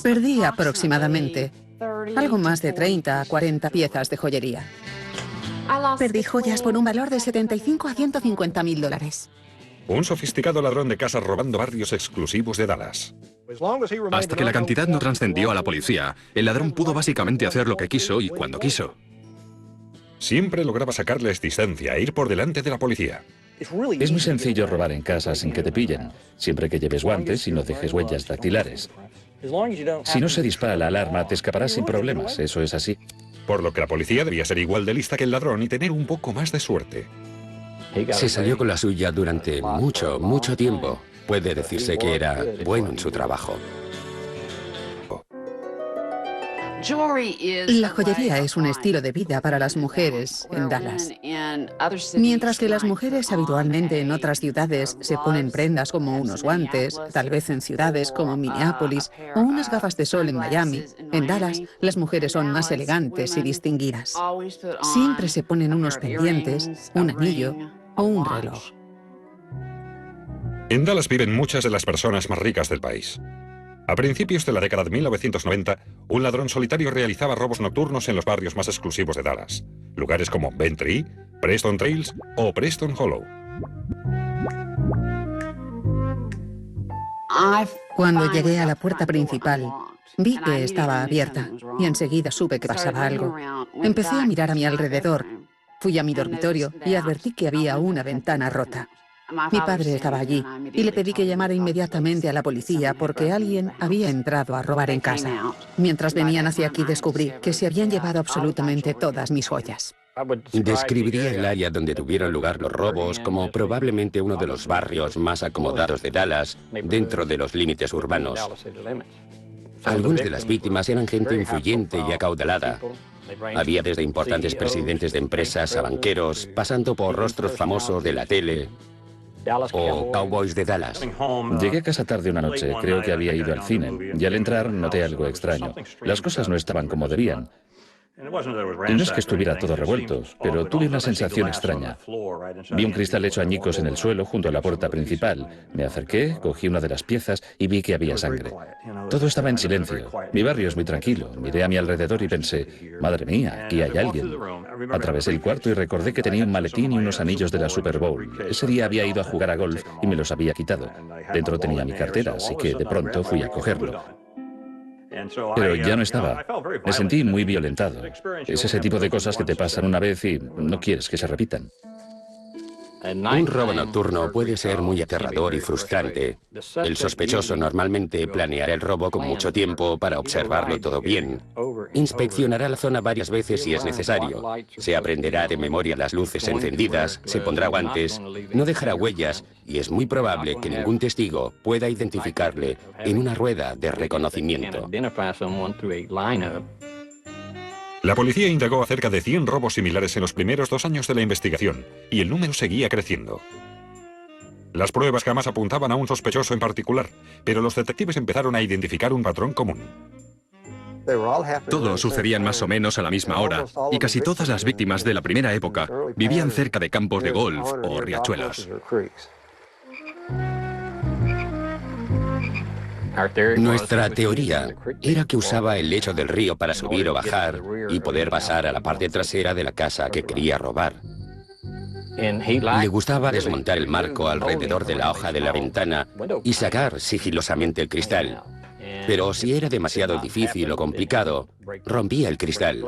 Perdí aproximadamente algo más de 30 a 40 piezas de joyería. Perdí joyas por un valor de 75 a 150.000 dólares. Un sofisticado ladrón de casas robando barrios exclusivos de Dallas. Hasta que la cantidad no trascendió a la policía, el ladrón pudo básicamente hacer lo que quiso y cuando quiso. Siempre lograba sacarles distancia e ir por delante de la policía. Es muy sencillo robar en casa sin que te pillen, siempre que lleves guantes y no dejes huellas dactilares. Si no se dispara la alarma, te escaparás sin problemas, eso es así. Por lo que la policía debía ser igual de lista que el ladrón y tener un poco más de suerte. Se salió con la suya durante mucho tiempo. Puede decirse que era bueno en su trabajo. La joyería es un estilo de vida para las mujeres en Dallas. Mientras que las mujeres habitualmente en otras ciudades se ponen prendas como unos guantes, tal vez en ciudades como Minneapolis, o unas gafas de sol en Miami, en Dallas las mujeres son más elegantes y distinguidas. Siempre se ponen unos pendientes, un anillo o un reloj. En Dallas viven muchas de las personas más ricas del país. A principios de la década de 1990, un ladrón solitario realizaba robos nocturnos en los barrios más exclusivos de Dallas, lugares como Bentry, Preston Trails o Preston Hollow. Cuando llegué a la puerta principal, vi que estaba abierta y enseguida supe que pasaba algo. Empecé a mirar a mi alrededor. Fui a mi dormitorio y advertí que había una ventana rota. Mi padre estaba allí y le pedí que llamara inmediatamente a la policía porque alguien había entrado a robar en casa. Mientras venían hacia aquí descubrí que se habían llevado absolutamente todas mis joyas. Describiría el área donde tuvieron lugar los robos como probablemente uno de los barrios más acomodados de Dallas, dentro de los límites urbanos. Algunas de las víctimas eran gente influyente y acaudalada. Había desde importantes presidentes de empresas a banqueros, pasando por rostros famosos de la tele o cowboys de Dallas. Llegué a casa tarde una noche, creo que había ido al cine, y al entrar noté algo extraño. Las cosas no estaban como debían. Y no es que estuviera todo revuelto, pero tuve una sensación extraña. Vi un cristal hecho añicos en el suelo junto a la puerta principal. Me acerqué, cogí una de las piezas y vi que había sangre. Todo estaba en silencio. Mi barrio es muy tranquilo. Miré a mi alrededor y pensé, madre mía, aquí hay alguien. Atravesé el cuarto y recordé que tenía un maletín y unos anillos de la Super Bowl. Ese día había ido a jugar a golf y me los había quitado. Dentro tenía mi cartera, así que de pronto fui a cogerlo. Pero ya no estaba. Me sentí muy violentado. Es ese tipo de cosas que te pasan una vez y no quieres que se repitan. Un robo nocturno puede ser muy aterrador y frustrante. El sospechoso normalmente planeará el robo con mucho tiempo para observarlo todo bien. Inspeccionará la zona varias veces si es necesario. Se aprenderá de memoria las luces encendidas, se pondrá guantes, no dejará huellas y es muy probable que ningún testigo pueda identificarle en una rueda de reconocimiento. La policía indagó acerca de 100 robos similares en los primeros 2 años de la investigación, y el número seguía creciendo. Las pruebas jamás apuntaban a un sospechoso en particular, pero los detectives empezaron a identificar un patrón común. Todos sucedían más o menos a la misma hora, y casi todas las víctimas de la primera época vivían cerca de campos de golf o riachuelos. Nuestra teoría era que usaba el lecho del río para subir o bajar y poder pasar a la parte trasera de la casa que quería robar. Le gustaba desmontar el marco alrededor de la hoja de la ventana y sacar sigilosamente el cristal. Pero si era demasiado difícil o complicado, rompía el cristal.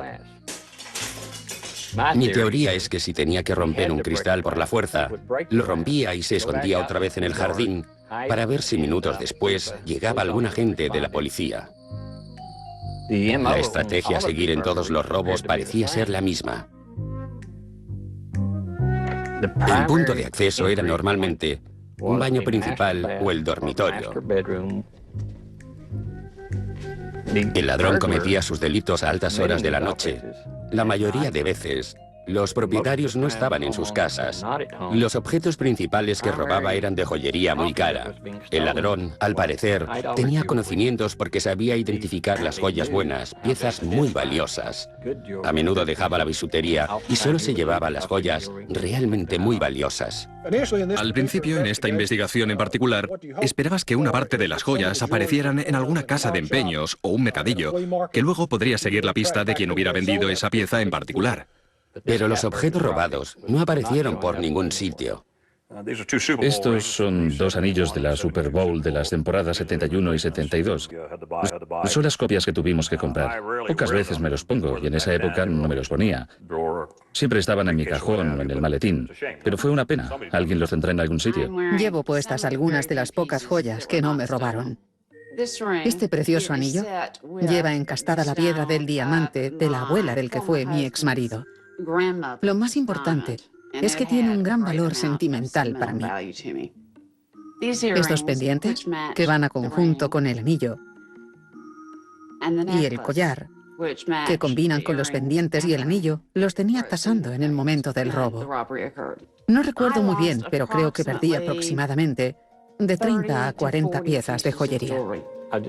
Mi teoría es que si tenía que romper un cristal por la fuerza, lo rompía y se escondía otra vez en el jardín para ver si minutos después llegaba alguna agente de la policía. La estrategia a seguir en todos los robos parecía ser la misma. El punto de acceso era normalmente un baño principal o el dormitorio. El ladrón cometía sus delitos a altas horas de la noche. La mayoría de veces Los propietarios no estaban en sus casas. Los objetos principales que robaba eran de joyería muy cara. El ladrón, al parecer, tenía conocimientos porque sabía identificar las joyas buenas, piezas muy valiosas. A menudo dejaba la bisutería y solo se llevaba las joyas realmente muy valiosas. Al principio, en esta investigación en particular, esperabas que una parte de las joyas aparecieran en alguna casa de empeños o un mercadillo, que luego podría seguir la pista de quien hubiera vendido esa pieza en particular. Pero los objetos robados no aparecieron por ningún sitio. Estos son 2 anillos de la Super Bowl de las temporadas 71 y 72. Son las copias que tuvimos que comprar. Pocas veces me los pongo y en esa época no me los ponía. Siempre estaban en mi cajón o en el maletín. Pero fue una pena. ¿Alguien los tendrá en algún sitio? Llevo puestas algunas de las pocas joyas que no me robaron. Este precioso anillo lleva encastada la piedra del diamante de la abuela del que fue mi exmarido. Lo más importante es que tiene un gran valor sentimental para mí. Estos pendientes, que van a conjunto con el anillo, y el collar, que combinan con los pendientes y el anillo, los tenía tasando en el momento del robo. No recuerdo muy bien, pero creo que perdí aproximadamente de 30 a 40 piezas de joyería.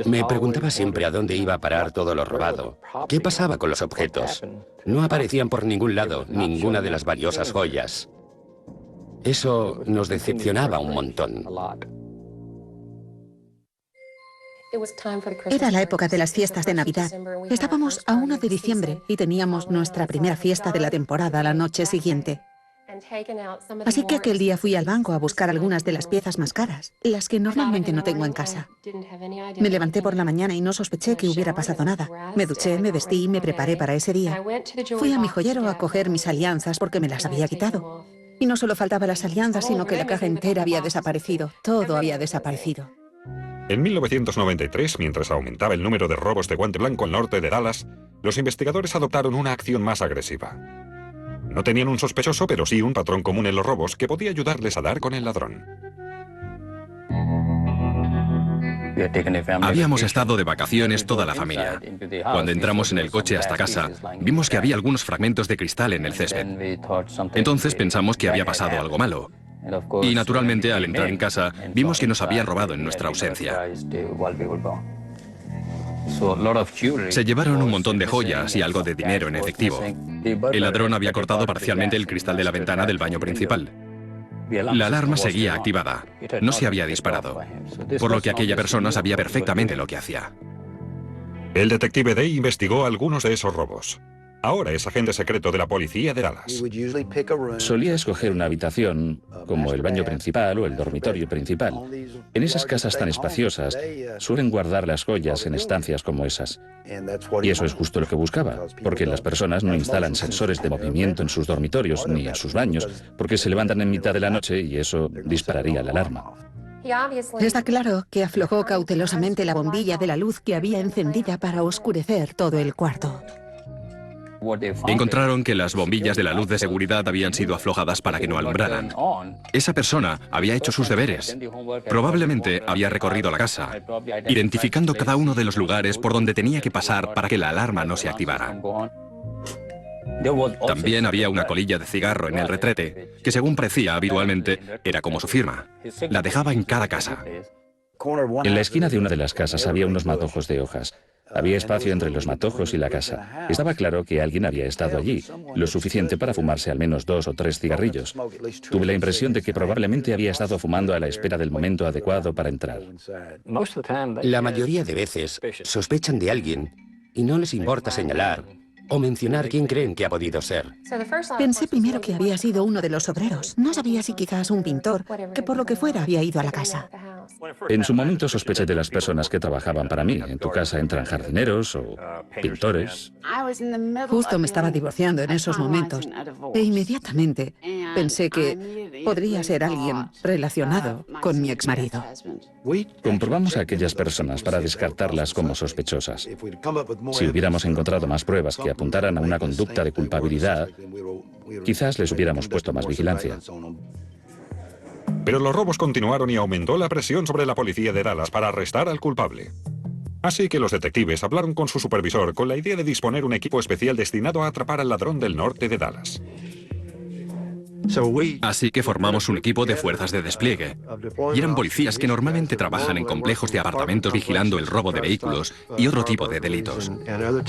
Me preguntaba siempre a dónde iba a parar todo lo robado. ¿Qué pasaba con los objetos? No aparecían por ningún lado ninguna de las valiosas joyas. Eso nos decepcionaba un montón. Era la época de las fiestas de Navidad. Estábamos a 1 de diciembre y teníamos nuestra primera fiesta de la temporada la noche siguiente. Así que aquel día fui al banco a buscar algunas de las piezas más caras, las que normalmente no tengo en casa. Me levanté por la mañana y no sospeché que hubiera pasado nada. Me duché, me vestí y me preparé para ese día. Fui a mi joyero a coger mis alianzas porque me las había quitado. Y no solo faltaban las alianzas, sino que la caja entera había desaparecido. Todo había desaparecido. En 1993, mientras aumentaba el número de robos de guante blanco al norte de Dallas, los investigadores adoptaron una acción más agresiva. No tenían un sospechoso, pero sí un patrón común en los robos que podía ayudarles a dar con el ladrón. Habíamos estado de vacaciones toda la familia. Cuando entramos en el coche hasta casa, vimos que había algunos fragmentos de cristal en el césped. Entonces pensamos que había pasado algo malo. Y naturalmente, al entrar en casa, vimos que nos habían robado en nuestra ausencia. Se llevaron un montón de joyas y algo de dinero en efectivo. El ladrón había cortado parcialmente el cristal de la ventana del baño principal. La alarma seguía activada. No se había disparado, por lo que aquella persona sabía perfectamente lo que hacía. El detective Day investigó algunos de esos robos. Ahora es agente secreto de la policía de Dallas. Solía escoger una habitación, como el baño principal o el dormitorio principal. En esas casas tan espaciosas, suelen guardar las joyas en estancias como esas. Y eso es justo lo que buscaba, porque las personas no instalan sensores de movimiento en sus dormitorios ni en sus baños, porque se levantan en mitad de la noche y eso dispararía la alarma. Está claro que aflojó cautelosamente la bombilla de la luz que había encendida para oscurecer todo el cuarto. Encontraron que las bombillas de la luz de seguridad habían sido aflojadas para que no alumbraran. Esa persona había hecho sus deberes. Probablemente había recorrido la casa, identificando cada uno de los lugares por donde tenía que pasar para que la alarma no se activara. También había una colilla de cigarro en el retrete, que según parecía habitualmente, era como su firma. La dejaba en cada casa. En la esquina de una de las casas había unos matojos de hojas. Había espacio entre los matojos y la casa. Estaba claro que alguien había estado allí, lo suficiente para fumarse al menos 2 o 3 cigarrillos. Tuve la impresión de que probablemente había estado fumando a la espera del momento adecuado para entrar. La mayoría de veces sospechan de alguien y no les importa señalar o mencionar quién creen que ha podido ser. Pensé primero que había sido uno de los obreros. No sabía si quizás un pintor, que por lo que fuera había ido a la casa. En su momento sospeché de las personas que trabajaban para mí. En tu casa entran jardineros o pintores. Justo me estaba divorciando en esos momentos e inmediatamente pensé que podría ser alguien relacionado con mi exmarido. Comprobamos a aquellas personas para descartarlas como sospechosas. Si hubiéramos encontrado más pruebas que apuntaran a una conducta de culpabilidad, quizás les hubiéramos puesto más vigilancia. Pero los robos continuaron y aumentó la presión sobre la policía de Dallas para arrestar al culpable. Así que los detectives hablaron con su supervisor con la idea de disponer un equipo especial destinado a atrapar al ladrón del norte de Dallas. Así que formamos un equipo de fuerzas de despliegue. Y eran policías que normalmente trabajan en complejos de apartamentos vigilando el robo de vehículos y otro tipo de delitos.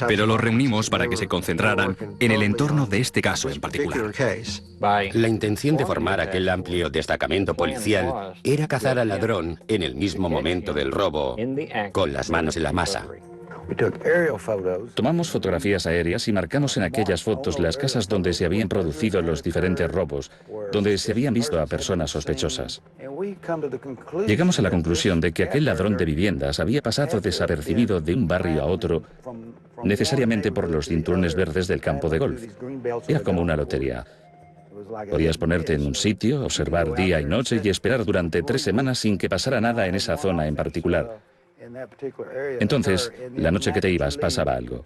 Pero los reunimos para que se concentraran en el entorno de este caso en particular. La intención de formar aquel amplio destacamento policial era cazar al ladrón en el mismo momento del robo, con las manos en la masa. Tomamos fotografías aéreas y marcamos en aquellas fotos las casas donde se habían producido los diferentes robos, donde se habían visto a personas sospechosas. Llegamos a la conclusión de que aquel ladrón de viviendas había pasado desapercibido de un barrio a otro, necesariamente por los cinturones verdes del campo de golf. Era como una lotería. Podías ponerte en un sitio, observar día y noche y esperar durante 3 semanas sin que pasara nada en esa zona en particular. Entonces, la noche que te ibas pasaba algo.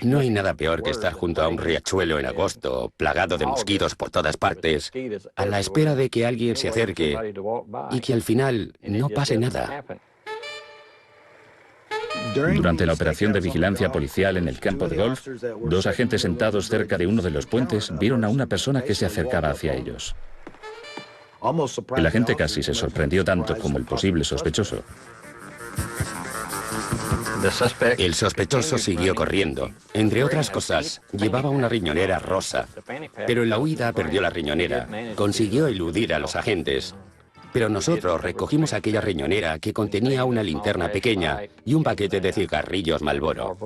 No hay nada peor que estar junto a un riachuelo en agosto, plagado de mosquitos por todas partes, a la espera de que alguien se acerque y que al final no pase nada. Durante la operación de vigilancia policial en el campo de golf, 2 agentes sentados cerca de uno de los puentes vieron a una persona que se acercaba hacia ellos. El agente casi se sorprendió tanto como el posible sospechoso. El sospechoso siguió corriendo. Entre otras cosas, llevaba una riñonera rosa. Pero en la huida perdió la riñonera. Consiguió eludir a los agentes. Pero nosotros recogimos aquella riñonera que contenía una linterna pequeña y un paquete de cigarrillos Marlboro.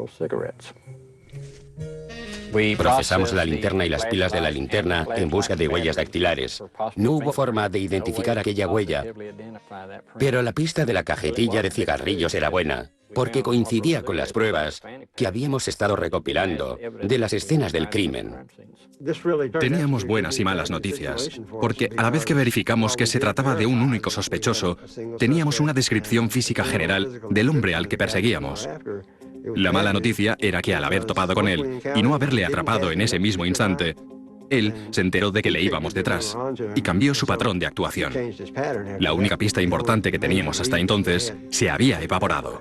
Procesamos la linterna y las pilas de la linterna en busca de huellas dactilares. No hubo forma de identificar aquella huella, pero la pista de la cajetilla de cigarrillos era buena, porque coincidía con las pruebas que habíamos estado recopilando de las escenas del crimen. Teníamos buenas y malas noticias, porque a la vez que verificamos que se trataba de un único sospechoso, teníamos una descripción física general del hombre al que perseguíamos. La mala noticia era que al haber topado con él y no haberle atrapado en ese mismo instante, él se enteró de que le íbamos detrás y cambió su patrón de actuación. La única pista importante que teníamos hasta entonces se había evaporado.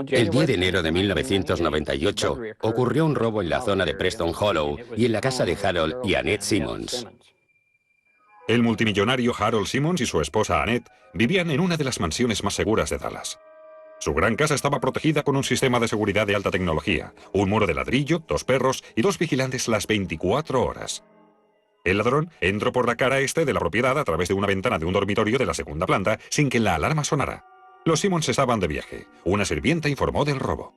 El 10 de enero de 1998 ocurrió un robo en la zona de Preston Hollow y en la casa de Harold y Annette Simmons. El multimillonario Harold Simmons y su esposa Annette vivían en una de las mansiones más seguras de Dallas. Su gran casa estaba protegida con un sistema de seguridad de alta tecnología, un muro de ladrillo, 2 perros y 2 vigilantes las 24 horas. El ladrón entró por la cara este de la propiedad a través de una ventana de un dormitorio de la 2ª planta sin que la alarma sonara. Los Simmons estaban de viaje. Una sirvienta informó del robo.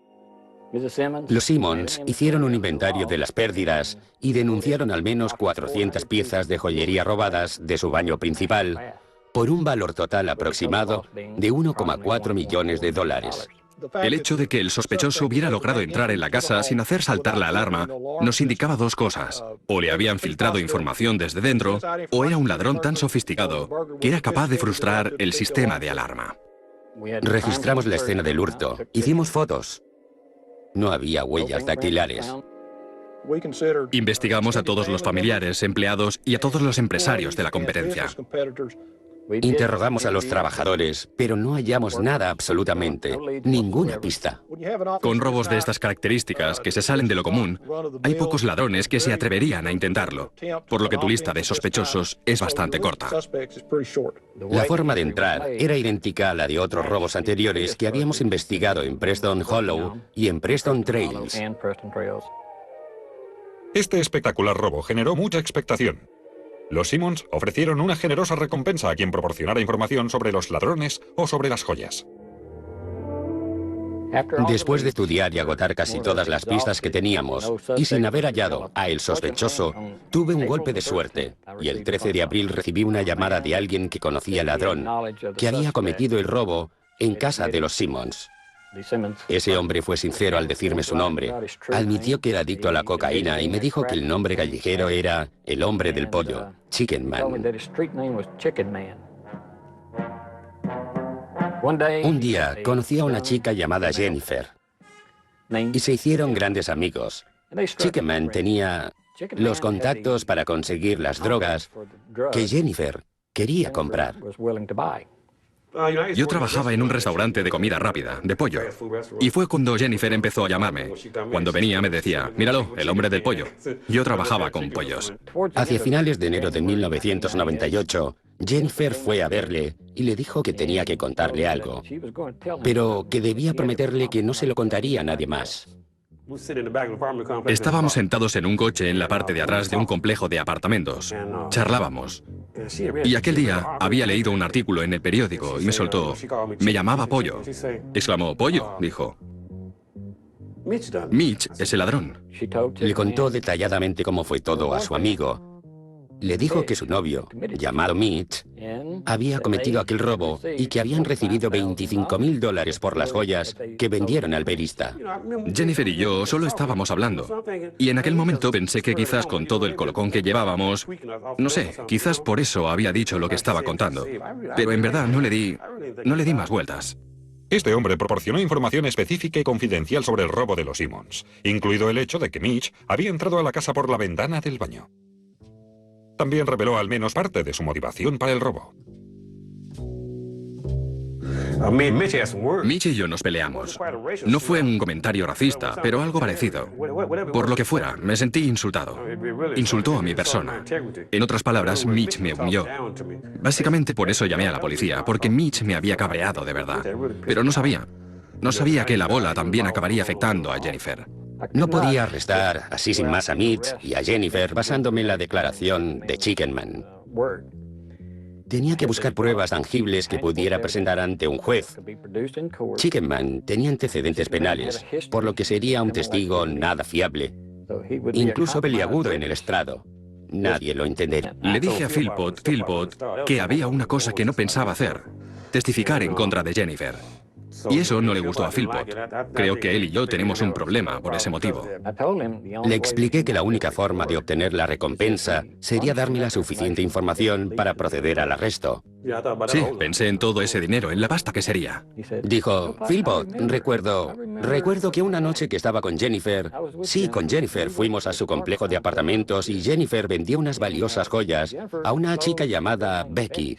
Los Simmons hicieron un inventario de las pérdidas y denunciaron al menos 400 piezas de joyería robadas de su baño principal, por un valor total aproximado de 1,4 millones de dólares. El hecho de que el sospechoso hubiera logrado entrar en la casa sin hacer saltar la alarma nos indicaba 2 cosas. O le habían filtrado información desde dentro, o era un ladrón tan sofisticado que era capaz de frustrar el sistema de alarma. Registramos la escena del hurto. Hicimos fotos. No había huellas dactilares. Investigamos a todos los familiares, empleados y a todos los empresarios de la competencia. Interrogamos a los trabajadores, pero no hallamos nada absolutamente, ninguna pista. Con robos de estas características, que se salen de lo común, hay pocos ladrones que se atreverían a intentarlo, por lo que tu lista de sospechosos es bastante corta. La forma de entrar era idéntica a la de otros robos anteriores que habíamos investigado en Preston Hollow y en Preston Trails. Este espectacular robo generó mucha expectación. Los Simmons ofrecieron una generosa recompensa a quien proporcionara información sobre los ladrones o sobre las joyas. Después de estudiar y agotar casi todas las pistas que teníamos, y sin haber hallado a el sospechoso, tuve un golpe de suerte, y el 13 de abril recibí una llamada de alguien que conocía al ladrón, que había cometido el robo en casa de los Simmons. Ese hombre fue sincero al decirme su nombre. Admitió que era adicto a la cocaína y me dijo que el nombre callejero era el hombre del pollo, Chicken Man. Un día conocí a una chica llamada Jennifer y se hicieron grandes amigos. Chicken Man tenía los contactos para conseguir las drogas que Jennifer quería comprar. Yo trabajaba en un restaurante de comida rápida, de pollo. Y fue cuando Jennifer empezó a llamarme. Cuando venía me decía, míralo, el hombre del pollo. Yo trabajaba con pollos. Hacia finales de enero de 1998, Jennifer fue a verle y le dijo que tenía que contarle algo, pero que debía prometerle que no se lo contaría a nadie más. Estábamos sentados en un coche en la parte de atrás de un complejo de apartamentos. Charlábamos. Y aquel día había leído un artículo en el periódico y me soltó, me llamaba Pollo. Exclamó, ¿Pollo? Dijo. Mitch es el ladrón. Le contó detalladamente cómo fue todo a su amigo. Le dijo que su novio, llamado Mitch, había cometido aquel robo y que habían recibido $25.000 por las joyas que vendieron al verista. Jennifer y yo solo estábamos hablando. Y en aquel momento pensé que quizás con todo el colocón que llevábamos, no sé, quizás por eso había dicho lo que estaba contando. Pero en verdad no le di más vueltas. Este hombre proporcionó información específica y confidencial sobre el robo de los Simmons, incluido el hecho de que Mitch había entrado a la casa por la ventana del baño. También reveló al menos parte de su motivación para el robo. Mitch y yo nos peleamos. No fue un comentario racista, pero algo parecido. Por lo que fuera, me sentí insultado. Insultó a mi persona. En otras palabras, Mitch me humilló. Básicamente por eso llamé a la policía, porque Mitch me había cabreado de verdad. Pero no sabía que la bola también acabaría afectando a Jennifer. No podía arrestar así sin más a Mitch y a Jennifer basándome en la declaración de Chickenman. Tenía que buscar pruebas tangibles que pudiera presentar ante un juez. Chickenman tenía antecedentes penales, por lo que sería un testigo nada fiable, incluso peliagudo en el estrado. Nadie lo entendería. Le dije a Philpott, que había una cosa que no pensaba hacer, testificar en contra de Jennifer. Y eso no le gustó a Philpott. Creo que él y yo tenemos un problema por ese motivo. Le expliqué que la única forma de obtener la recompensa sería darme la suficiente información para proceder al arresto. Sí, pensé en todo ese dinero, en la pasta que sería. Dijo, Philpott, recuerdo que una noche que estaba con Jennifer, fuimos a su complejo de apartamentos y Jennifer vendió unas valiosas joyas a una chica llamada Becky.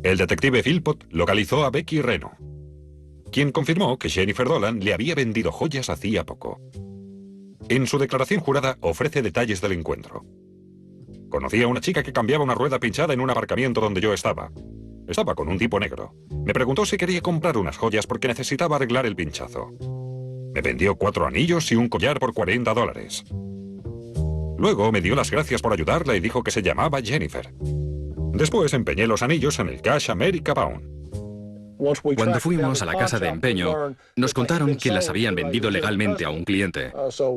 El detective Philpott localizó a Becky Reno, quien confirmó que Jennifer Dolan le había vendido joyas hacía poco. En su declaración jurada ofrece detalles del encuentro. Conocí a una chica que cambiaba una rueda pinchada en un aparcamiento donde yo estaba. Estaba con un tipo negro. Me preguntó si quería comprar unas joyas porque necesitaba arreglar el pinchazo. Me vendió 4 anillos y un collar por $40. Luego me dio las gracias por ayudarla y dijo que se llamaba Jennifer. Después empeñé los anillos en el Cash America Pawn. Cuando fuimos a la casa de empeño, nos contaron que las habían vendido legalmente a un cliente.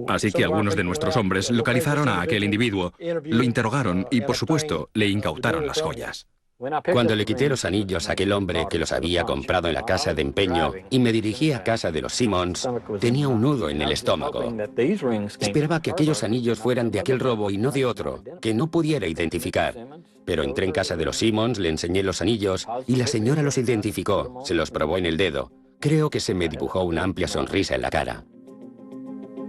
Así que algunos de nuestros hombres localizaron a aquel individuo, lo interrogaron y, por supuesto, le incautaron las joyas. Cuando le quité los anillos a aquel hombre que los había comprado en la casa de empeño y me dirigí a casa de los Simmons, tenía un nudo en el estómago. Esperaba que aquellos anillos fueran de aquel robo y no de otro, que no pudiera identificar. Pero entré en casa de los Simmons, le enseñé los anillos y la señora los identificó, se los probó en el dedo. Creo que se me dibujó una amplia sonrisa en la cara.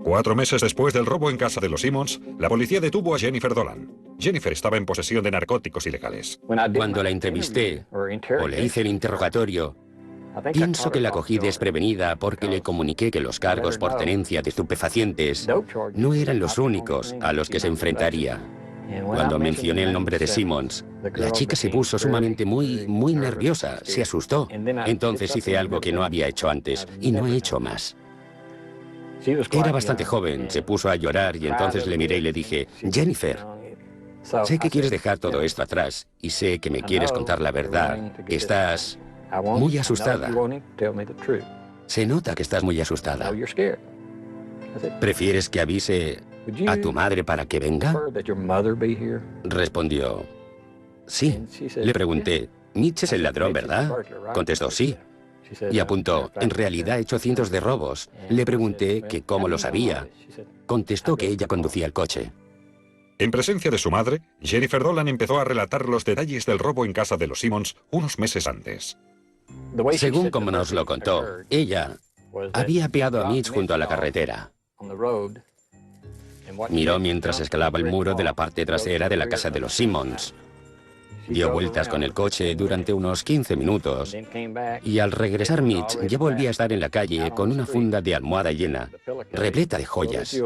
4 meses después del robo en casa de los Simmons, la policía detuvo a Jennifer Dolan. Jennifer estaba en posesión de narcóticos ilegales. Cuando la entrevisté o le hice el interrogatorio, pienso que la cogí desprevenida porque le comuniqué que los cargos por tenencia de estupefacientes no eran los únicos a los que se enfrentaría. Cuando mencioné el nombre de Simmons, la chica se puso sumamente muy nerviosa, se asustó. Entonces hice algo que no había hecho antes y no he hecho más. Era bastante joven, se puso a llorar y entonces le miré y le dije, Jennifer, sé que quieres dejar todo esto atrás y sé que me quieres contar la verdad, que estás muy asustada. Se nota que estás muy asustada. ¿Prefieres que avise a tu madre para que venga? Respondió, sí. Le pregunté, Mitch es el ladrón, ¿verdad? Contestó, sí. Y apuntó, en realidad he hecho cientos de robos. Le pregunté que cómo lo sabía. Contestó que ella conducía el coche. En presencia de su madre, Jennifer Dolan empezó a relatar los detalles del robo en casa de los Simmons unos meses antes. Según como nos lo contó, ella había apeado a Mitch junto a la carretera. Miró mientras escalaba el muro de la parte trasera de la casa de los Simmons. dio vueltas con el coche durante unos 15 minutos y al regresar Mitch ya volvía a estar en la calle con una funda de almohada llena, repleta de joyas.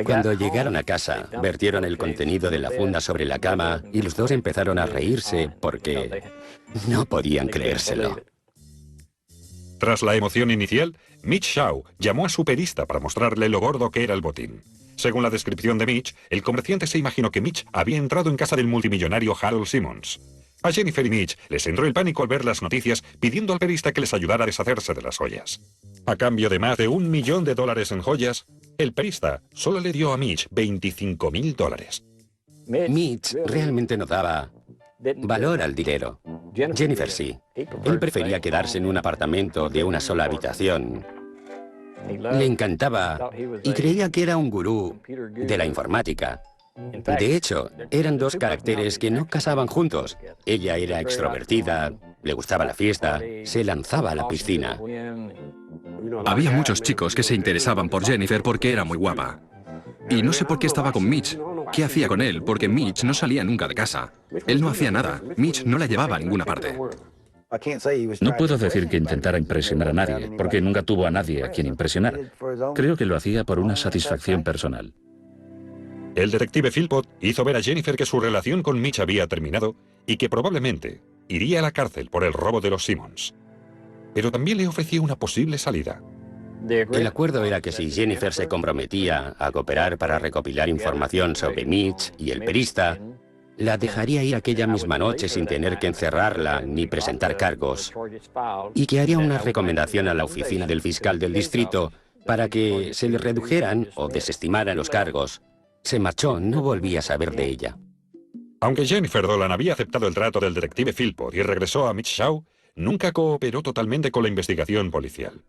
Cuando llegaron a casa, vertieron el contenido de la funda sobre la cama y los dos empezaron a reírse porque no podían creérselo. Tras la emoción inicial, Mitch Shaw llamó a su perista para mostrarle lo gordo que era el botín. Según la descripción de Mitch, el comerciante se imaginó que Mitch había entrado en casa del multimillonario Harold Simmons. A Jennifer y Mitch les entró el pánico al ver las noticias, pidiendo al perista que les ayudara a deshacerse de las joyas. A cambio de más de $1 millón en joyas, el perista solo le dio a Mitch $25.000. Mitch realmente no daba valor al dinero. Jennifer sí. Él prefería quedarse en un apartamento de una sola habitación. Le encantaba y creía que era un gurú de la informática. De hecho, eran dos caracteres que no casaban juntos. Ella era extrovertida, le gustaba la fiesta, se lanzaba a la piscina. Había muchos chicos que se interesaban por Jennifer porque era muy guapa. Y no sé por qué estaba con Mitch. ¿Qué hacía con él? Porque Mitch no salía nunca de casa. Él no hacía nada. Mitch no la llevaba a ninguna parte. No puedo decir que intentara impresionar a nadie, porque nunca tuvo a nadie a quien impresionar. Creo que lo hacía por una satisfacción personal. El detective Philpott hizo ver a Jennifer que su relación con Mitch había terminado y que probablemente iría a la cárcel por el robo de los Simmons. Pero también le ofrecía una posible salida. El acuerdo era que si Jennifer se comprometía a cooperar para recopilar información sobre Mitch y el perista, la dejaría ir aquella misma noche sin tener que encerrarla ni presentar cargos, y que haría una recomendación a la oficina del fiscal del distrito para que se le redujeran o desestimaran los cargos. Se marchó, no volví a saber de ella. Aunque Jennifer Dolan había aceptado el trato del detective Philpott y regresó a Mitch Shaw, nunca cooperó totalmente con la investigación policial.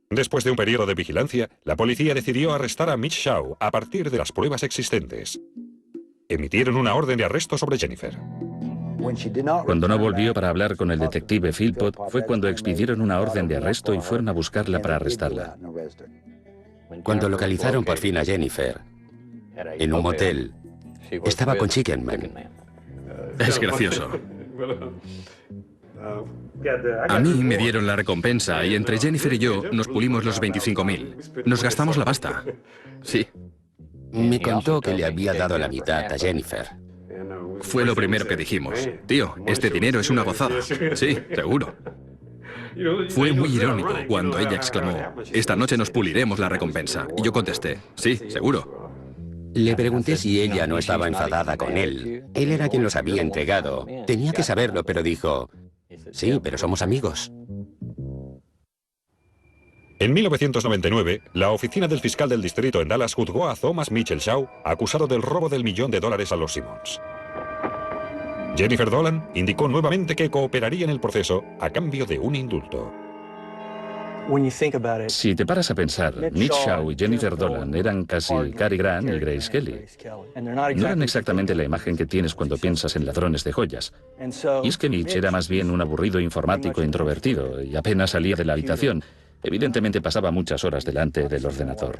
Después de un periodo de vigilancia, la policía decidió arrestar a Mitch Shaw a partir de las pruebas existentes. Emitieron una orden de arresto sobre Jennifer. Cuando no volvió para hablar con el detective Philpott, fue cuando expidieron una orden de arresto y fueron a buscarla para arrestarla. Cuando localizaron por fin a Jennifer, en un motel, estaba con Chicken Man. Es gracioso. A mí me dieron la recompensa y entre Jennifer y yo nos pulimos los 25.000. Nos gastamos la pasta. Sí. Me contó que le había dado la mitad a Jennifer. Fue lo primero que dijimos. Tío, este dinero es una gozada. Sí, seguro. Fue muy irónico cuando ella exclamó, esta noche nos puliremos la recompensa. Y yo contesté, sí, seguro. Le pregunté si ella no estaba enfadada con él. Él era quien los había entregado. Tenía que saberlo, pero dijo, sí, pero somos amigos. En 1999, la oficina del fiscal del distrito en Dallas juzgó a Thomas Mitchell Shaw, acusado del robo del $1 millón a los Simmons. Jennifer Dolan indicó nuevamente que cooperaría en el proceso a cambio de un indulto. Si te paras a pensar, Mitch Shaw y Jennifer Dolan eran casi Cary Grant y Grace Kelly. No eran exactamente la imagen que tienes cuando piensas en ladrones de joyas. Y es que Mitch era más bien un aburrido informático introvertido y apenas salía de la habitación. Evidentemente pasaba muchas horas delante del ordenador.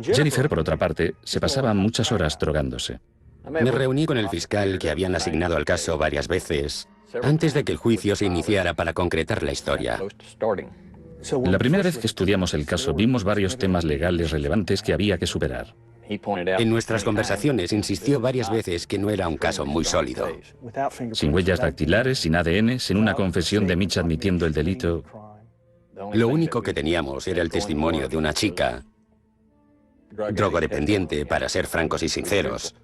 Jennifer, por otra parte, se pasaba muchas horas drogándose. Me reuní con el fiscal que habían asignado al caso varias veces, antes de que el juicio se iniciara para concretar la historia. La primera vez que estudiamos el caso vimos varios temas legales relevantes que había que superar. En nuestras conversaciones insistió varias veces que no era un caso muy sólido. Sin huellas dactilares, sin ADN, sin una confesión de Mitch admitiendo el delito. Lo único que teníamos era el testimonio de una chica, drogodependiente, para ser francos y sinceros.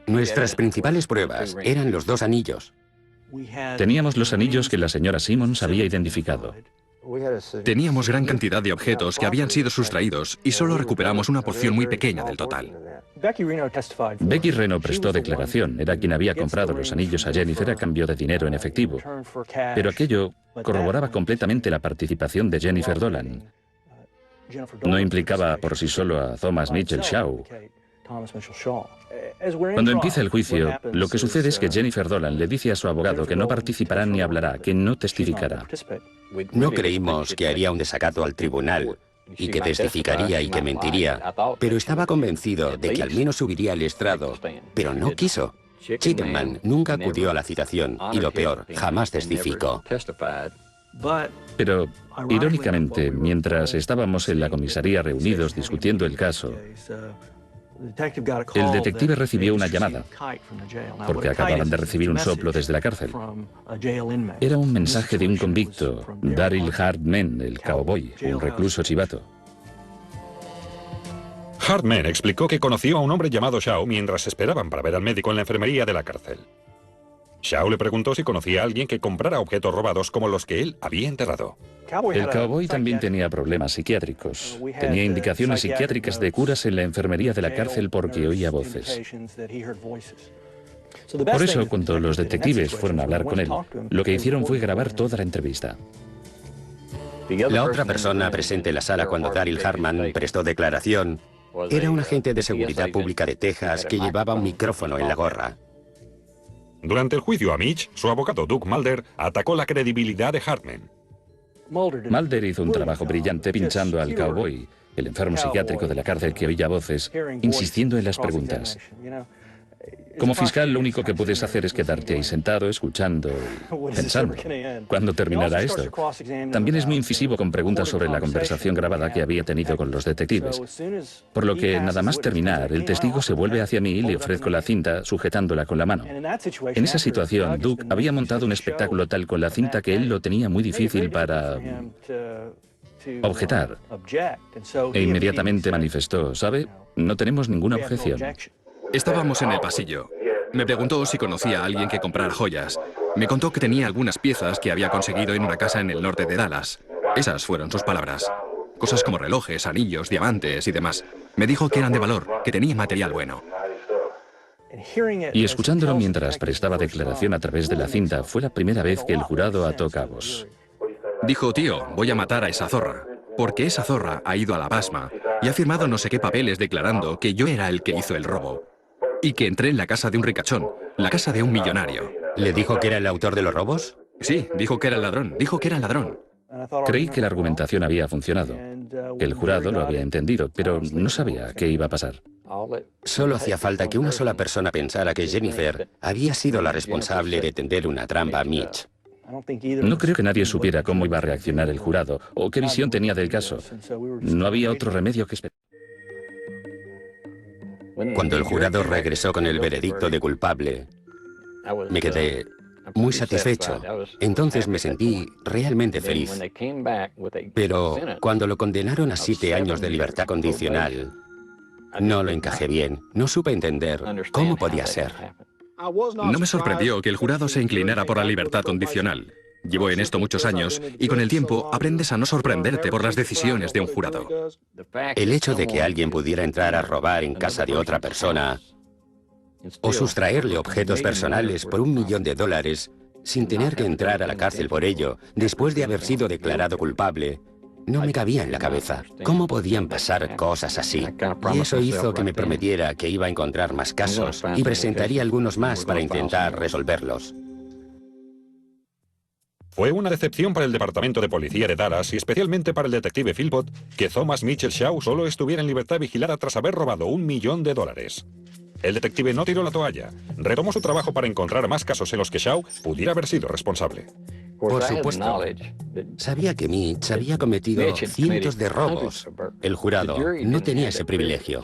Nuestras principales pruebas eran los 2 anillos. Teníamos los anillos que la señora Simmons había identificado. Teníamos gran cantidad de objetos que habían sido sustraídos y solo recuperamos una porción muy pequeña del total. Becky Reno prestó declaración. Era quien había comprado los anillos a Jennifer a cambio de dinero en efectivo. Pero aquello corroboraba completamente la participación de Jennifer Dolan. No implicaba por sí solo a Thomas Mitchell Shaw. Cuando empieza el juicio, lo que sucede es que Jennifer Dolan le dice a su abogado que no participará ni hablará, que no testificará. No creímos que haría un desacato al tribunal, y que testificaría y que mentiría, pero estaba convencido de que al menos subiría al estrado, pero no quiso. Chickenman nunca acudió a la citación y lo peor, jamás testificó. Pero, irónicamente, mientras estábamos en la comisaría reunidos discutiendo el caso, el detective recibió una llamada, porque acababan de recibir un soplo desde la cárcel. Era un mensaje de un convicto, Daryl Hartman, el cowboy, un recluso chivato. Hartman explicó que conoció a un hombre llamado Shaw mientras esperaban para ver al médico en la enfermería de la cárcel. Shaw le preguntó si conocía a alguien que comprara objetos robados como los que él había enterrado. El cowboy también tenía problemas psiquiátricos. Tenía indicaciones psiquiátricas de curas en la enfermería de la cárcel porque oía voces. Por eso, cuando los detectives fueron a hablar con él, lo que hicieron fue grabar toda la entrevista. La otra persona presente en la sala cuando Daryl Hartman prestó declaración era un agente de seguridad pública de Texas que llevaba un micrófono en la gorra. Durante el juicio a Mitch, su abogado Doug Mulder atacó la credibilidad de Hartman. Mulder hizo un trabajo brillante pinchando al cowboy, el enfermo psiquiátrico de la cárcel que oía voces, insistiendo en las preguntas. Como fiscal, lo único que puedes hacer es quedarte ahí sentado, escuchando, pensando. ¿Cuándo terminará esto? También es muy incisivo con preguntas sobre la conversación grabada que había tenido con los detectives. Por lo que, nada más terminar, el testigo se vuelve hacia mí y le ofrezco la cinta, sujetándola con la mano. En esa situación, Doug había montado un espectáculo tal con la cinta que él lo tenía muy difícil para objetar. E inmediatamente manifestó, ¿sabe? No tenemos ninguna objeción. Estábamos en el pasillo. Me preguntó si conocía a alguien que comprara joyas. Me contó que tenía algunas piezas que había conseguido en una casa en el norte de Dallas. Esas fueron sus palabras. Cosas como relojes, anillos, diamantes y demás. Me dijo que eran de valor, que tenía material bueno. Y escuchándolo mientras prestaba declaración a través de la cinta, fue la primera vez que el jurado ató cabos. Dijo, tío, voy a matar a esa zorra. Porque esa zorra ha ido a la pasma y ha firmado no sé qué papeles declarando que yo era el que hizo el robo. Y que entré en la casa de un ricachón, la casa de un millonario. ¿Le dijo que era el autor de los robos? Sí, dijo que era el ladrón, dijo que era el ladrón. Creí que la argumentación había funcionado. El jurado lo había entendido, pero no sabía qué iba a pasar. Solo hacía falta que una sola persona pensara que Jennifer había sido la responsable de tender una trampa a Mitch. No creo que nadie supiera cómo iba a reaccionar el jurado o qué visión tenía del caso. No había otro remedio que esperar. Cuando el jurado regresó con el veredicto de culpable, me quedé muy satisfecho. Entonces me sentí realmente feliz. Pero cuando lo condenaron a 7 años de libertad condicional, no lo encajé bien. No supe entender cómo podía ser. No me sorprendió que el jurado se inclinara por la libertad condicional. Llevo en esto muchos años y con el tiempo aprendes a no sorprenderte por las decisiones de un jurado. El hecho de que alguien pudiera entrar a robar en casa de otra persona o sustraerle objetos personales por $1 millón sin tener que entrar a la cárcel por ello, después de haber sido declarado culpable, no me cabía en la cabeza. ¿Cómo podían pasar cosas así? Y eso hizo que me prometiera que iba a encontrar más casos y presentaría algunos más para intentar resolverlos. Fue una decepción para el Departamento de Policía de Dallas y especialmente para el detective Philpott que Thomas Mitchell Shaw solo estuviera en libertad vigilada tras haber robado $1 millón. El detective no tiró la toalla. Retomó su trabajo para encontrar más casos en los que Shaw pudiera haber sido responsable. Por supuesto. Sabía que Mitch había cometido cientos de robos. El jurado no tenía ese privilegio.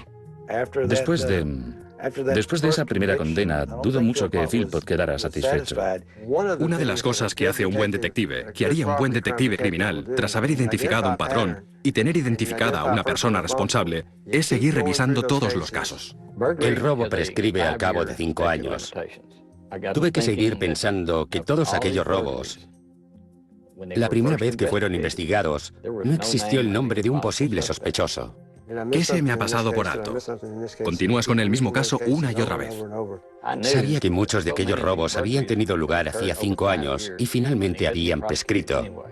Después de esa primera condena, dudo mucho que Philpott quedara satisfecho. Una de las cosas que hace un buen detective, que haría un buen detective criminal, tras haber identificado un patrón y tener identificada a una persona responsable, es seguir revisando todos los casos. El robo prescribe al cabo de 5 años. Tuve que seguir pensando que todos aquellos robos, la primera vez que fueron investigados, no existió el nombre de un posible sospechoso. ¿Qué se me ha pasado por alto? Continúas con el mismo caso una y otra vez. Sabía que muchos de aquellos robos habían tenido lugar hacía 5 años y finalmente habían prescrito.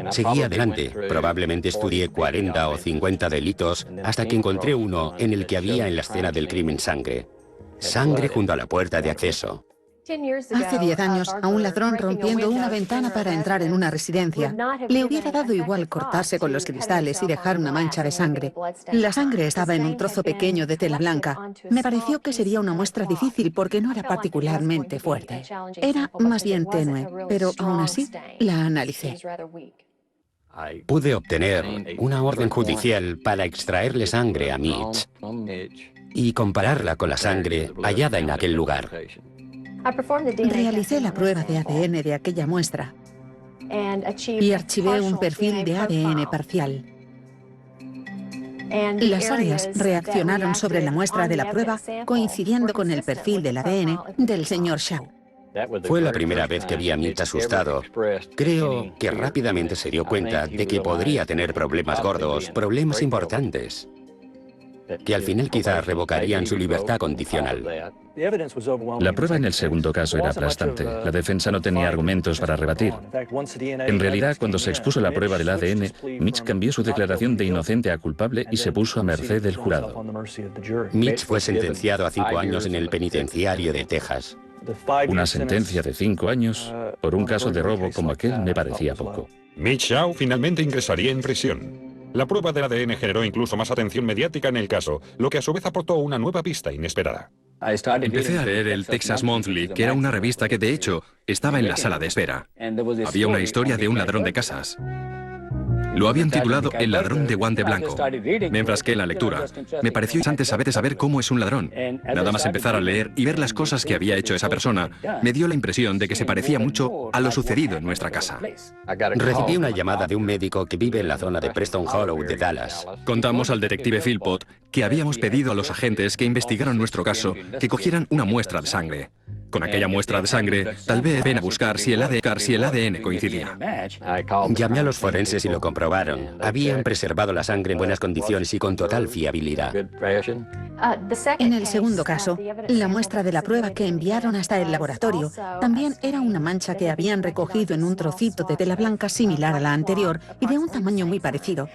Seguí adelante, probablemente estudié 40 o 50 delitos hasta que encontré uno en el que había en la escena del crimen sangre. Sangre junto a la puerta de acceso. Hace 10 años, a un ladrón rompiendo una ventana para entrar en una residencia, le hubiera dado igual cortarse con los cristales y dejar una mancha de sangre. La sangre estaba en un trozo pequeño de tela blanca. Me pareció que sería una muestra difícil porque no era particularmente fuerte. Era más bien tenue, pero aún así la analicé. Pude obtener una orden judicial para extraerle sangre a Mitch y compararla con la sangre hallada en aquel lugar. Realicé la prueba de ADN de aquella muestra y archivé un perfil de ADN parcial. Las áreas reaccionaron sobre la muestra de la prueba coincidiendo con el perfil del ADN del señor Shaw. Fue la primera vez que vi a Mitch asustado. Creo que rápidamente se dio cuenta de que podría tener problemas gordos, problemas importantes, que al final quizás revocarían su libertad condicional. La prueba en el segundo caso era aplastante. La defensa no tenía argumentos para rebatir. En realidad, cuando se expuso la prueba del ADN, Mitch cambió su declaración de inocente a culpable y se puso a merced del jurado. Mitch fue sentenciado a 5 años en el penitenciario de Texas. Una sentencia de 5 años por un caso de robo como aquel me parecía poco. Mitch Shaw finalmente ingresaría en prisión. La prueba del ADN generó incluso más atención mediática en el caso, lo que a su vez aportó una nueva pista inesperada. Empecé a leer el Texas Monthly, que era una revista que, de hecho, estaba en la sala de espera. Había una historia de un ladrón de casas. Lo habían titulado El ladrón de guante blanco. Mientras que en la lectura me pareció interesante saber cómo es un ladrón. Nada más empezar a leer y ver las cosas que había hecho esa persona, me dio la impresión de que se parecía mucho a lo sucedido en nuestra casa. Recibí una llamada de un médico que vive en la zona de Preston Hollow de Dallas. Contamos al detective Philpott que habíamos pedido a los agentes que investigaron nuestro caso que cogieran una muestra de sangre. Con aquella muestra de sangre, tal vez ven a buscar si el ADN coincidía. Llamé a los forenses y lo comprobaron. Habían preservado la sangre en buenas condiciones y con total fiabilidad. En el segundo caso, la muestra de la prueba que enviaron hasta el laboratorio también era una mancha que habían recogido en un trocito de tela blanca similar a la anterior y de un tamaño muy parecido.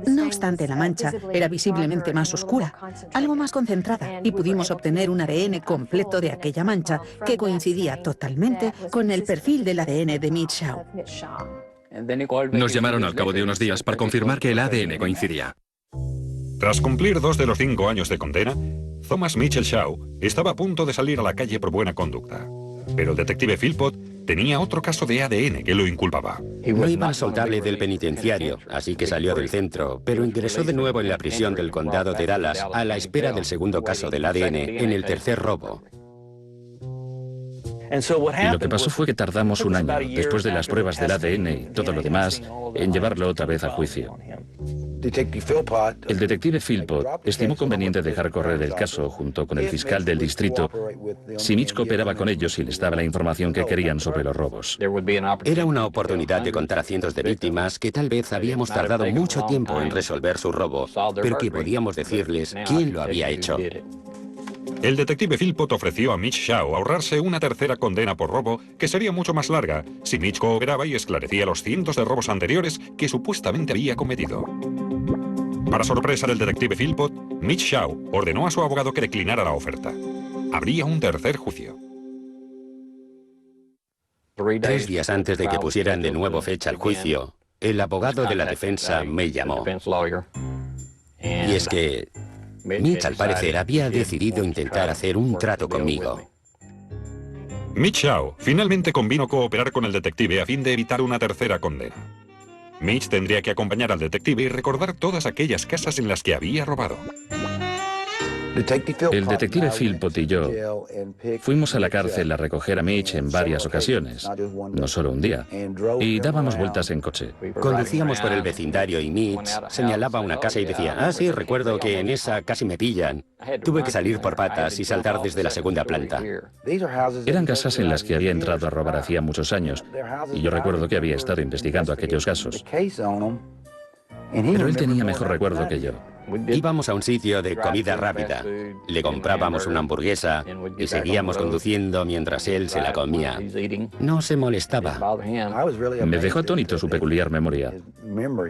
No obstante, la mancha era visiblemente más oscura, algo más concentrada, y pudimos obtener un ADN completo de aquella mancha que coincidía totalmente con el perfil del ADN de Mitch Shaw. Nos llamaron al cabo de unos días para confirmar que el ADN coincidía. Tras cumplir 2 de los 5 años de condena, Thomas Mitchell Shaw estaba a punto de salir a la calle por buena conducta. Pero el detective Philpott tenía otro caso de ADN que lo inculpaba. No iban a soltarle del penitenciario, así que salió del centro, pero ingresó de nuevo en la prisión del condado de Dallas a la espera del segundo caso del ADN en el tercer robo. Y lo que pasó fue que tardamos un año, después de las pruebas del ADN y todo lo demás, en llevarlo otra vez a juicio. El detective Philpott estimó conveniente dejar correr el caso junto con el fiscal del distrito si Mitch cooperaba con ellos y les daba la información que querían sobre los robos. Era una oportunidad de contar a cientos de víctimas que tal vez habíamos tardado mucho tiempo en resolver su robo, pero que podíamos decirles quién lo había hecho. El detective Philpott ofreció a Mitch Shaw ahorrarse una tercera condena por robo que sería mucho más larga si Mitch cooperaba y esclarecía los cientos de robos anteriores que supuestamente había cometido. Para sorpresa del detective Philpott, Mitch Shaw ordenó a su abogado que declinara la oferta. Habría un tercer juicio. 3 días antes de que pusieran de nuevo fecha al juicio, el abogado de la defensa me llamó. Y es que Mitch, al parecer, había decidido intentar hacer un trato conmigo. Mitch Shaw finalmente convino cooperar con el detective a fin de evitar una tercera condena. Mitch tendría que acompañar al detective y recordar todas aquellas casas en las que había robado. El detective Philpott y yo fuimos a la cárcel a recoger a Mitch en varias ocasiones, no solo un día, y dábamos vueltas en coche. Conducíamos por el vecindario y Mitch señalaba una casa y decía, ah, sí, recuerdo que en esa casi me pillan. Tuve que salir por patas y saltar desde la segunda planta. Eran casas en las que había entrado a robar hacía muchos años, y yo recuerdo que había estado investigando aquellos casos. Pero él tenía mejor recuerdo que yo. Íbamos a un sitio de comida rápida, le comprábamos una hamburguesa y seguíamos conduciendo mientras él se la comía. No se molestaba. Me dejó atónito su peculiar memoria.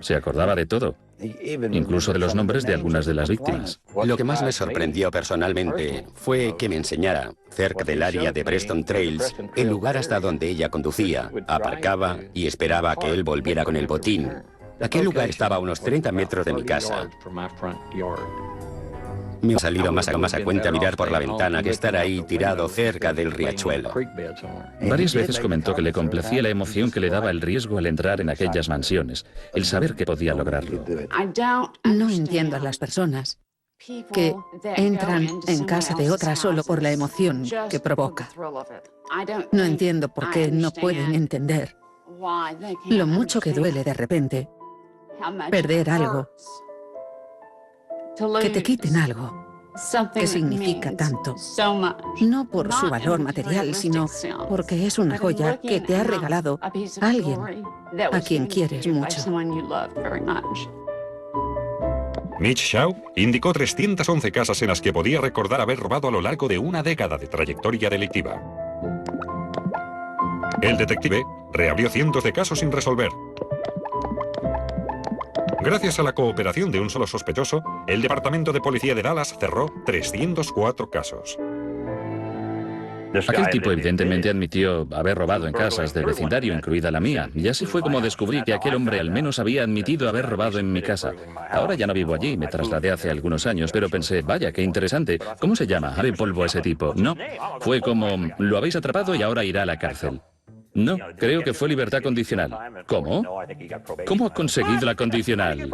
Se acordaba de todo, incluso de los nombres de algunas de las víctimas. Lo que más me sorprendió personalmente fue que me enseñara, cerca del área de Preston Trails, el lugar hasta donde ella conducía, aparcaba y esperaba a que él volviera con el botín. Aquel lugar estaba a unos 30 metros de mi casa. Me ha salido más a cuenta mirar por la ventana que estar ahí tirado cerca del riachuelo. Varias veces comentó que le complacía la emoción que le daba el riesgo al entrar en aquellas mansiones, el saber que podía lograrlo. No entiendo a las personas que entran en casa de otra solo por la emoción que provoca. No entiendo por qué no pueden entender lo mucho que duele de repente perder algo, que te quiten algo que significa tanto, no por su valor material, sino porque es una joya que te ha regalado alguien a quien quieres mucho. Mitch Shaw indicó 311 casas en las que podía recordar haber robado a lo largo de una década de trayectoria delictiva. El detective reabrió cientos de casos sin resolver. Gracias a la cooperación de un solo sospechoso, el Departamento de Policía de Dallas cerró 304 casos. Aquel tipo evidentemente admitió haber robado en casas del vecindario, incluida la mía, y así fue como descubrí que aquel hombre al menos había admitido haber robado en mi casa. Ahora ya no vivo allí, me trasladé hace algunos años, pero pensé, vaya, qué interesante, ¿cómo se llama? ¿Haré polvo a ese tipo? No, fue como, lo habéis atrapado y ahora irá a la cárcel. No, creo que fue libertad condicional. ¿Cómo? ¿Cómo ha conseguido la condicional?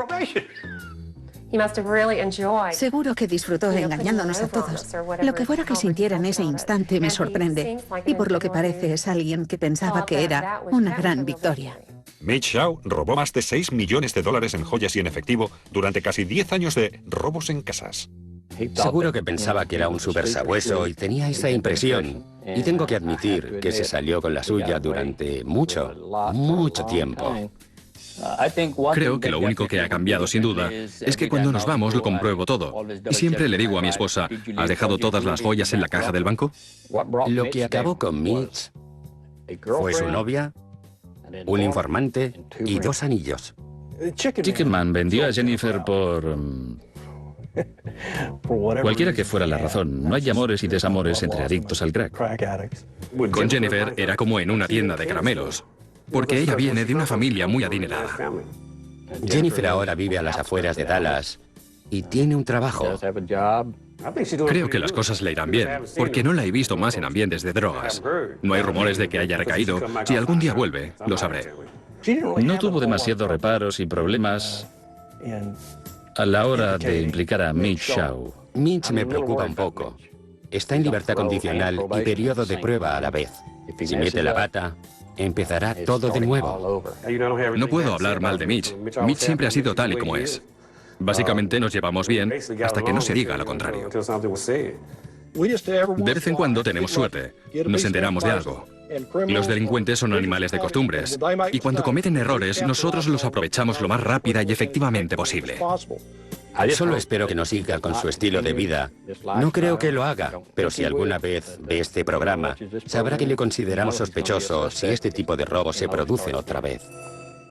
Seguro que disfrutó engañándonos a todos. Lo que fuera que sintiera en ese instante me sorprende. Y por lo que parece es alguien que pensaba que era una gran victoria. Mitch Shaw robó más de 6 millones de dólares en joyas y en efectivo durante casi 10 años de robos en casas. Seguro que pensaba que era un supersabueso y tenía esa impresión. Y tengo que admitir que se salió con la suya durante mucho tiempo. Creo que lo único que ha cambiado, sin duda, es que cuando nos vamos lo compruebo todo. Y siempre le digo a mi esposa, ¿has dejado todas las joyas en la caja del banco? Lo que acabó con Mitch fue su novia, un informante y 2 anillos. Chickenman vendió a Jennifer por... cualquiera que fuera la razón, no hay amores y desamores entre adictos al crack. Con Jennifer era como en una tienda de caramelos, porque ella viene de una familia muy adinerada. Jennifer ahora vive a las afueras de Dallas y tiene un trabajo. Creo que las cosas le irán bien, porque no la he visto más en ambientes de drogas. No hay rumores de que haya recaído. Si algún día vuelve, lo sabré. No tuvo demasiados reparos y problemas a la hora de implicar a Mitch Shaw. Mitch me preocupa un poco. Está en libertad condicional y periodo de prueba a la vez. Si mete la pata, empezará todo de nuevo. No puedo hablar mal de Mitch. Mitch siempre ha sido tal y como es. Básicamente nos llevamos bien hasta que no se diga lo contrario. De vez en cuando tenemos suerte. Nos enteramos de algo. Los delincuentes son animales de costumbres. Y cuando cometen errores, nosotros los aprovechamos lo más rápida y efectivamente posible. Solo espero que no siga con su estilo de vida. No creo que lo haga, pero si alguna vez ve este programa, sabrá que le consideramos sospechoso si este tipo de robo se produce otra vez.